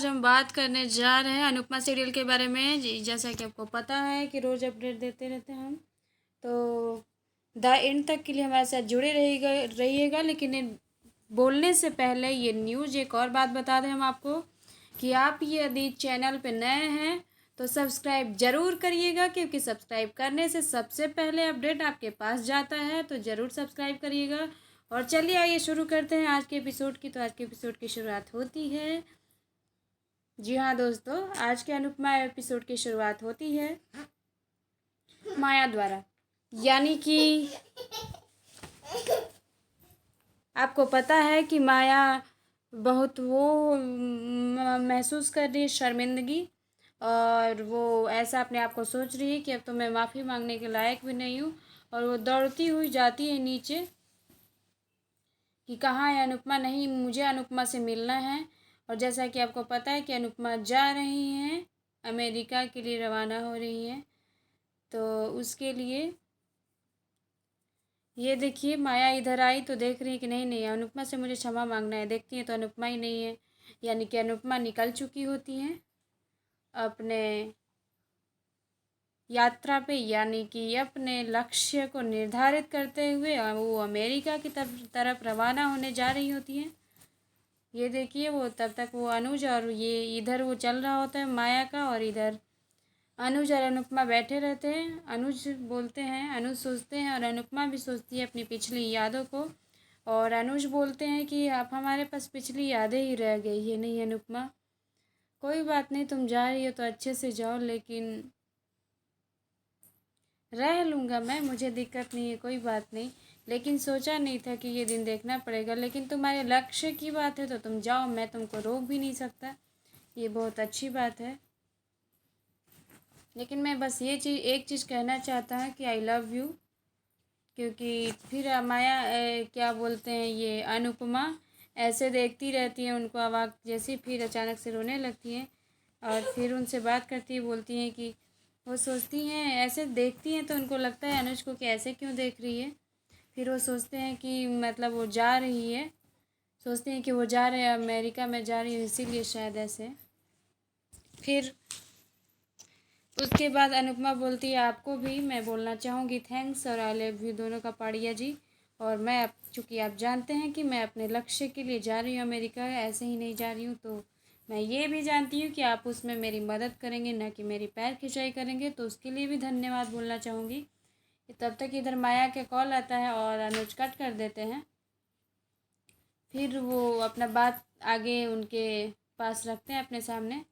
आज हम बात करने जा रहे हैं अनुपमा सीरियल के बारे में। जी, जैसा कि आपको पता है कि रोज़ अपडेट देते रहते हैं हम, तो द एंड तक के लिए हमारे साथ जुड़े रहिएगा। लेकिन बोलने से पहले ये न्यूज़ एक और बात बता दें हम आपको कि आप यदि चैनल पे नए हैं तो सब्सक्राइब ज़रूर करिएगा, क्योंकि सब्सक्राइब करने से सबसे पहले अपडेट आपके पास जाता है। तो ज़रूर सब्सक्राइब करिएगा। और चलिए आइए शुरू करते हैं आज के एपिसोड की। तो आज के एपिसोड की शुरुआत होती है, जी हाँ दोस्तों, आज के अनुपमा एपिसोड की शुरुआत होती है माया द्वारा। यानी कि आपको पता है कि माया बहुत वो महसूस कर रही है शर्मिंदगी, और वो ऐसा अपने आप को सोच रही है कि अब तो मैं माफ़ी मांगने के लायक भी नहीं हूँ। और वो दौड़ती हुई जाती है नीचे कि कहाँ है अनुपमा, नहीं मुझे अनुपमा से मिलना है। और जैसा कि आपको पता है कि अनुपमा जा रही हैं अमेरिका के लिए, रवाना हो रही हैं। तो उसके लिए ये देखिए माया इधर आई तो देख रही है कि नहीं नहीं अनुपमा से मुझे क्षमा मांगना है। देखती है तो अनुपमा ही नहीं है, यानी कि अनुपमा निकल चुकी होती हैं अपने यात्रा पे, यानी कि अपने लक्ष्य को निर्धारित करते हुए वो अमेरिका की तरफ रवाना होने जा रही होती हैं। ये देखिए वो तब तक वो अनुज और ये इधर वो चल रहा होता है माया का, और इधर अनुज और अनुपमा बैठे रहते हैं। अनुज बोलते हैं, अनुज सोचते हैं और अनुपमा भी सोचती है अपनी पिछली यादों को। और अनुज बोलते हैं कि आप हमारे पास पिछली यादें ही रह गई है। नहीं अनुपमा, कोई बात नहीं, तुम जा रही हो तो अच्छे से जाओ, लेकिन रह लूँगा मैं, मुझे दिक्कत नहीं है, कोई बात नहीं। लेकिन सोचा नहीं था कि ये दिन देखना पड़ेगा। लेकिन तुम्हारे लक्ष्य की बात है तो तुम जाओ, मैं तुमको रोक भी नहीं सकता। ये बहुत अच्छी बात है। लेकिन मैं बस ये चीज़ एक चीज़ कहना चाहता हूँ कि आई लव यू। क्योंकि फिर माया क्या बोलते हैं, ये अनुपमा ऐसे देखती रहती है उनको अवाक जैसी, फिर अचानक से रोने लगती हैं। और फिर उनसे बात करती है, बोलती हैं कि वो सोचती हैं, ऐसे देखती हैं तो उनको लगता है अनुज को कि ऐसे क्यों देख रही है। फिर वो सोचते हैं कि मतलब वो जा रही है, सोचते हैं कि वो जा रहे हैं अमेरिका में जा रही है, इसीलिए शायद ऐसे। फिर उसके बाद अनुपमा बोलती है आपको भी मैं बोलना चाहूँगी थैंक्स और आई लव यू दोनों का पाड़िया जी। और मैं अब चूँकि आप जानते हैं कि मैं अपने लक्ष्य के लिए जा रही हूँ अमेरिका, ऐसे ही नहीं जा रही हूँ, तो मैं ये भी जानती हूँ कि आप उसमें मेरी मदद करेंगे, ना कि मेरी पैर खिंचाई करेंगे, तो उसके लिए भी धन्यवाद बोलना चाहूँगी। तब तक इधर माया के कॉल आता है और अनुज कट कर देते हैं। फिर वो अपना बात आगे उनके पास रखते हैं अपने सामने।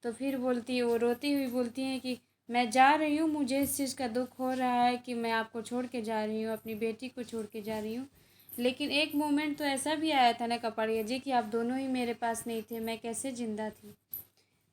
तो फिर बोलती है, वो रोती हुई बोलती हैं कि मैं जा रही हूँ, मुझे इस चीज़ का दुख हो रहा है कि मैं आपको छोड़ के जा रही हूँ, अपनी बेटी को छोड़ के जा रही हूँ। लेकिन एक मोमेंट तो ऐसा भी आया था ना कपाड़िया जी कि आप दोनों ही मेरे पास नहीं थे, मैं कैसे ज़िंदा थी।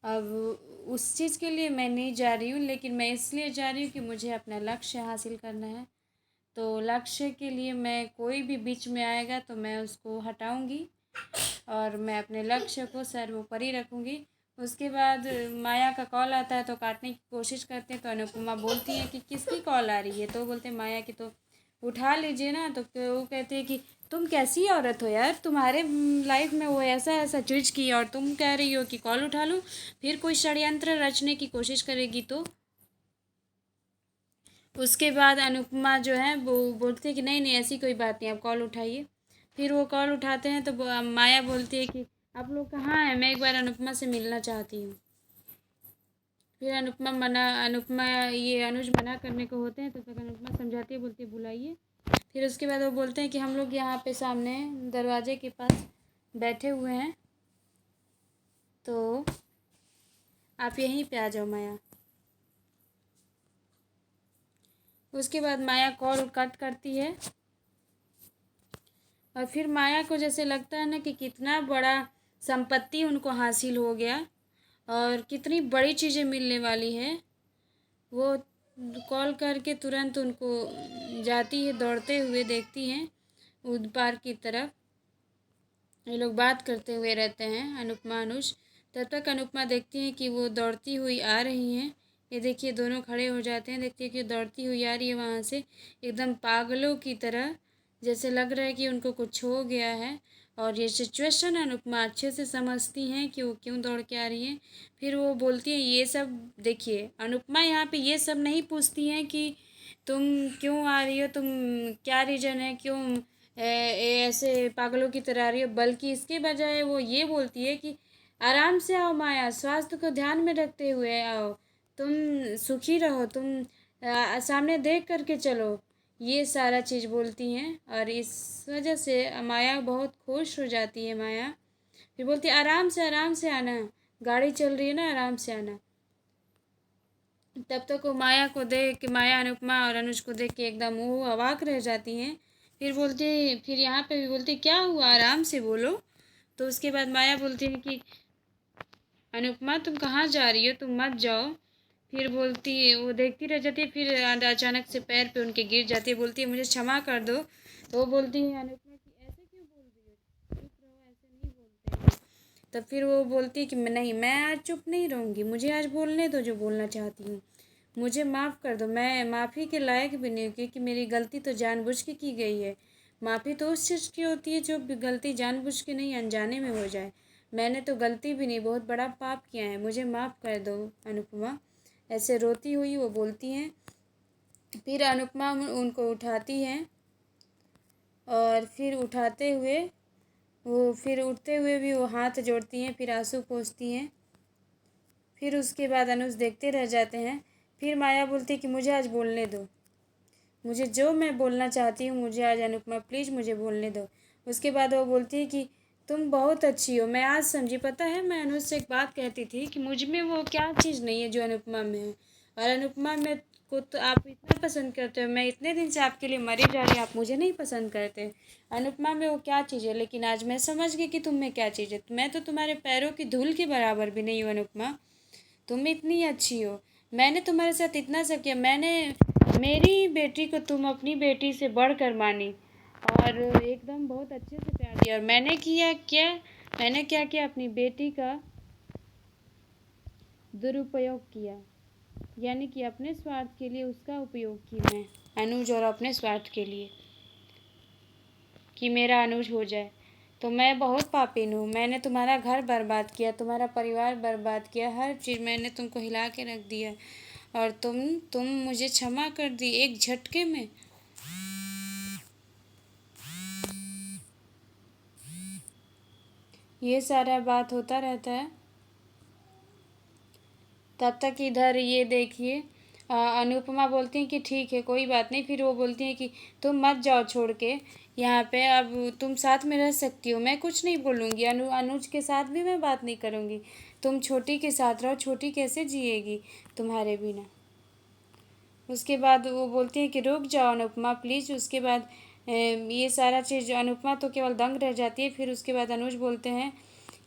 अब उस चीज़ के लिए मैं नहीं जा रही हूँ, लेकिन मैं इसलिए जा रही हूँ कि मुझे अपना लक्ष्य हासिल करना है। तो लक्ष्य के लिए मैं कोई भी बीच में आएगा तो मैं उसको हटाऊँगी और मैं अपने लक्ष्य को सर्वोपरि रखूँगी। उसके बाद माया का कॉल आता है तो काटने की कोशिश करते हैं, तो अनुपमा बोलती है कि किसकी कॉल आ रही है, तो बोलते हैं माया की, तो उठा लीजिए ना। तो वो कहते हैं कि तुम कैसी औरत हो यार, तुम्हारे लाइफ में वो ऐसा ऐसा चीज़ की और तुम कह रही हो कि कॉल उठा लूँ। फिर कोई षड्यंत्र रचने की कोशिश करेगी तो उसके बाद अनुपमा जो है वो बोलती है कि नहीं नहीं ऐसी कोई बात नहीं, आप कॉल उठाइए। फिर वो कॉल उठाते हैं तो माया बोलती है कि आप लोग कहाँ हैं, मैं एक बार अनुपमा से मिलना चाहती हूँ। फिर अनुपमा ये अनुज मना करने को होते हैं, तो तक अनुपमा समझाती है, बोलती है बुलाइए। फिर उसके बाद वो बोलते हैं कि हम लोग यहाँ पे सामने दरवाजे के पास बैठे हुए हैं, तो आप यहीं पे आ जाओ माया। उसके बाद माया कॉल कट करती है और फिर माया को जैसे लगता है ना कि कितना बड़ा संपत्ति उनको हासिल हो गया और कितनी बड़ी चीज़ें मिलने वाली हैं। वो कॉल करके तुरंत उनको जाती है, दौड़ते हुए देखती हैं उस पार की तरफ। ये लोग बात करते हुए रहते हैं अनुपमा अनुज। तब तक अनुपमा देखती हैं कि वो दौड़ती हुई आ रही हैं। ये देखिए दोनों खड़े हो जाते हैं, देखती है कि दौड़ती हुई आ रही है वहाँ से एकदम पागलों की तरह, जैसे लग रहा है कि उनको कुछ हो गया है। और ये सिचुएशन अनुपमा अच्छे से समझती हैं कि वो क्यों दौड़ के आ रही हैं। फिर वो बोलती हैं ये सब देखिए, अनुपमा यहाँ पे ये सब नहीं पूछती हैं कि तुम क्यों आ रही हो, तुम क्या रीज़न है, क्यों ऐसे पागलों की तरह आ रही हो, बल्कि इसके बजाय वो ये बोलती है कि आराम से आओ माया, स्वास्थ्य को ध्यान में रखते हुए आओ, तुम सुखी रहो, तुम सामने देख करके चलो। ये सारा चीज़ बोलती हैं और इस वजह से माया बहुत खुश हो जाती है। माया फिर बोलती है आराम से आना, गाड़ी चल रही है ना, आराम से आना। तब तक वो माया को देख के, माया अनुपमा और अनुज को देख के एकदम वो अवाक रह जाती हैं। फिर यहाँ पे भी बोलती क्या हुआ, आराम से बोलो। तो उसके बाद माया बोलती है कि अनुपमा तुम कहाँ जा रही हो, तुम मत जाओ। फिर बोलती है, वो देखती रह जाती है, फिर अचानक से पैर पे उनके गिर जाती है, बोलती है मुझे क्षमा कर दो। तो वो बोलती है अनुपमा कि ऐसे क्यों बोल रही हो, चुप रहो, ऐसे नहीं बोलते हैं। तब फिर वो बोलती है कि नहीं, मैं आज चुप नहीं रहूँगी, मुझे आज बोलने दो जो बोलना चाहती हूँ, मुझे माफ़ कर दो। मैं माफ़ी के लायक भी नहीं हूँ, क्योंकि मेरी गलती तो जानबूझ के की गई है। माफ़ी तो उस चीज़ की होती है जो गलती जानबूझ के नहीं, अनजाने में हो जाए। मैंने तो गलती भी नहीं, बहुत बड़ा पाप किया है, मुझे माफ़ कर दो अनुपमा। ऐसे रोती हुई वो बोलती हैं। फिर अनुपमा उनको उठाती हैं और फिर उठाते हुए वो फिर उठते हुए भी वो हाथ जोड़ती हैं, फिर आंसू पोंछती हैं। फिर उसके बाद अनुज देखते रह जाते हैं। फिर माया बोलती है कि मुझे आज बोलने दो, मुझे जो मैं बोलना चाहती हूँ मुझे आज, अनुपमा प्लीज़ मुझे बोलने दो। उसके बाद वो बोलती है कि तुम बहुत अच्छी हो, मैं आज समझी। पता है मैं अनुज से एक बात कहती थी कि मुझ में वो क्या चीज़ नहीं है जो अनुपमा में है, और अनुपमा में को तो आप इतना पसंद करते हो, मैं इतने दिन से आपके लिए मरी जा रही, आप मुझे नहीं पसंद करते। अनुपमा में वो क्या चीज़ है, लेकिन आज मैं समझ गई कि तुम में क्या चीज़ है। मैं तो तुम्हारे पैरों की धूल के बराबर भी नहीं हूँ अनुपमा, तुम इतनी अच्छी हो। मैंने तुम्हारे साथ इतना सब किया, मैंने मेरी बेटी को तुम अपनी बेटी से बढ़कर मानी और एकदम बहुत अच्छे से प्यार दिया। और मैंने क्या किया, अपनी बेटी का दुरुपयोग किया, यानी कि अपने स्वार्थ के लिए उसका उपयोग की मैं, अनुज, और अपने स्वार्थ के लिए कि मेरा अनुज हो जाए। तो मैं बहुत पापीन हूँ, मैंने तुम्हारा घर बर्बाद किया, तुम्हारा परिवार बर्बाद किया, हर चीज़ मैंने तुमको हिला के रख दिया, और तुम मुझे क्षमा कर दी एक झटके में। ये सारा बात होता रहता है। तब तक इधर ये देखिए अनुपमा बोलती हैं कि ठीक है कोई बात नहीं। फिर वो बोलती हैं कि तुम मत जाओ छोड़ के यहाँ पे, अब तुम साथ में रह सकती हो, मैं कुछ नहीं बोलूँगी, अनुज के साथ भी मैं बात नहीं करूँगी, तुम छोटी के साथ रहो, छोटी कैसे जिएगी तुम्हारे बिना। उसके बाद वो बोलती हैं कि रुक जाओ अनुपमा प्लीज़। उसके बाद ये सारा चीज़, अनुपमा तो केवल दंग रह जाती है। फिर उसके बाद अनुज बोलते हैं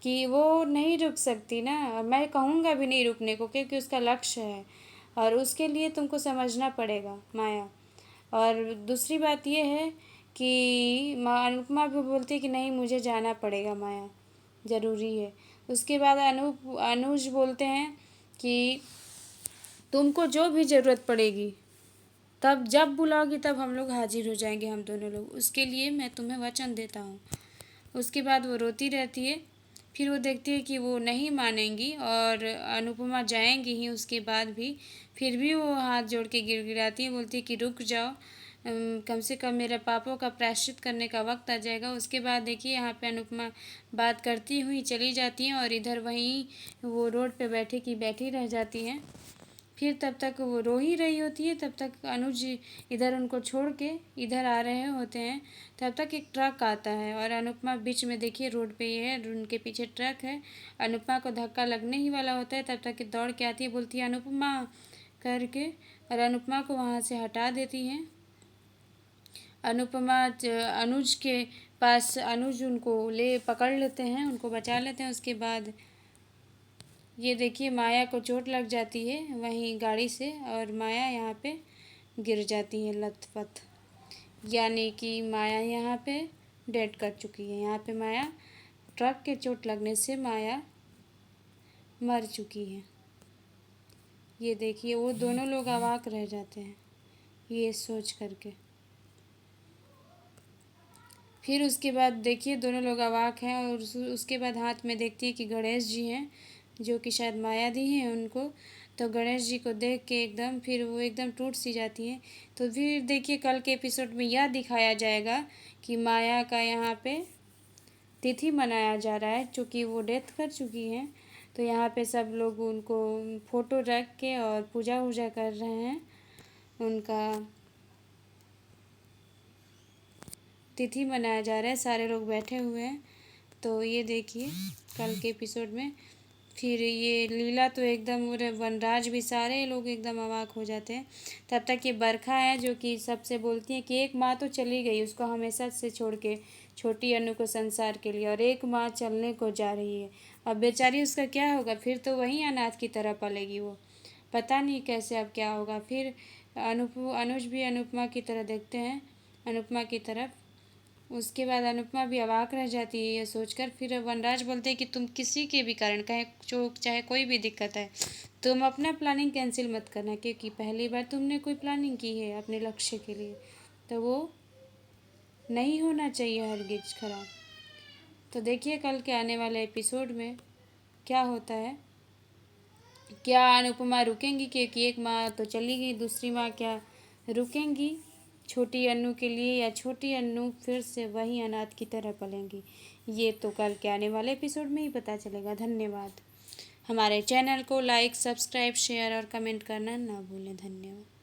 कि वो नहीं रुक सकती ना, मैं कहूँगा भी नहीं रुकने को, क्योंकि उसका लक्ष्य है और उसके लिए तुमको समझना पड़ेगा माया। और दूसरी बात ये है कि अनुपमा भी बोलती है कि नहीं मुझे जाना पड़ेगा माया, ज़रूरी है। उसके बाद अनुज बोलते हैं कि तुमको जो भी ज़रूरत पड़ेगी, तब जब बुलाओगी तब हम लोग हाजिर हो जाएंगे, हम दोनों लोग, उसके लिए मैं तुम्हें वचन देता हूँ। उसके बाद वो रोती रहती है। फिर वो देखती है कि वो नहीं मानेंगी और अनुपमा जाएंगी ही उसके बाद भी। फिर भी वो हाथ जोड़ के गिड़गिड़ाती है, बोलती है कि रुक जाओ, कम से कम मेरे पापों का प्रायश्चित करने का वक्त आ जाएगा। उसके बाद देखिए यहाँ पे अनुपमा बात करती हुई चली जाती हैं और इधर वहीं वो रोड पे बैठी रह जाती हैं। फिर तब तक वो रो ही रही होती है, तब तक अनुज इधर उनको छोड़ के इधर आ रहे होते हैं। तब तक एक ट्रक आता है और अनुपमा बीच में देखिए रोड पे ही है, उनके पीछे ट्रक है। अनुपमा को धक्का लगने ही वाला होता है, तब तक दौड़ के आती है, बोलती है अनुपमा करके, और अनुपमा को वहाँ से हटा देती हैं। अनुपमा अनुज के पास, अनुज उनको पकड़ लेते हैं, उनको बचा लेते हैं। उसके बाद ये देखिए माया को चोट लग जाती है वहीं गाड़ी से, और माया यहाँ पे गिर जाती है लथपथ, यानी कि माया यहाँ पे डेड कर चुकी है। यहाँ पे माया, ट्रक के चोट लगने से माया मर चुकी है। ये देखिए वो दोनों लोग अवाक रह जाते हैं ये सोच करके। फिर उसके बाद देखिए दोनों लोग अवाक हैं, और उसके बाद हाथ में देखती है कि गणेश जी हैं, जो कि शायद माया दी हैं उनको। तो गणेश जी को देख के एकदम फिर वो एकदम टूट सी जाती हैं। तो फिर देखिए कल के एपिसोड में यह दिखाया जाएगा कि माया का यहाँ पे तिथि मनाया जा रहा है, चूँकि वो डेथ कर चुकी हैं। तो यहाँ पे सब लोग उनको फ़ोटो रख के और पूजा वूजा कर रहे हैं, उनका तिथि मनाया जा रहा है, सारे लोग बैठे हुए हैं। तो ये देखिए कल के एपिसोड में फिर ये लीला तो एकदम, वनराज भी सारे लोग एकदम अवाक हो जाते हैं। तब तक ये बरखा है जो कि सबसे बोलती है कि एक माँ तो चली गई उसको हमेशा से छोड़ के, छोटी अनु को संसार के लिए, और एक माँ चलने को जा रही है। अब बेचारी उसका क्या होगा, फिर तो वही अनाथ की तरह पलेगी वो, पता नहीं कैसे अब क्या होगा। फिर अनुज भी अनुपमा की तरह देखते हैं, अनुपमा की तरफ। उसके बाद अनुपमा भी अवाक रह जाती है ये सोचकर। फिर वनराज बोलते हैं कि तुम किसी के भी कारण कहे जो चाहे कोई भी दिक्कत है, तुम अपना प्लानिंग कैंसिल मत करना, क्योंकि पहली बार तुमने कोई प्लानिंग की है अपने लक्ष्य के लिए, तो वो नहीं होना चाहिए हरगिज खराब। तो देखिए कल के आने वाले एपिसोड में क्या होता है, क्या अनुपमा रुकेंगी, क्योंकि एक माँ तो चली गई, दूसरी माँ क्या रुकेंगी छोटी अन्नू के लिए, या छोटी अन्नू फिर से वही अनाथ की तरह पलेंगी, ये तो कल के आने वाले एपिसोड में ही पता चलेगा। धन्यवाद। हमारे चैनल को लाइक, सब्सक्राइब, शेयर और कमेंट करना ना भूलें। धन्यवाद।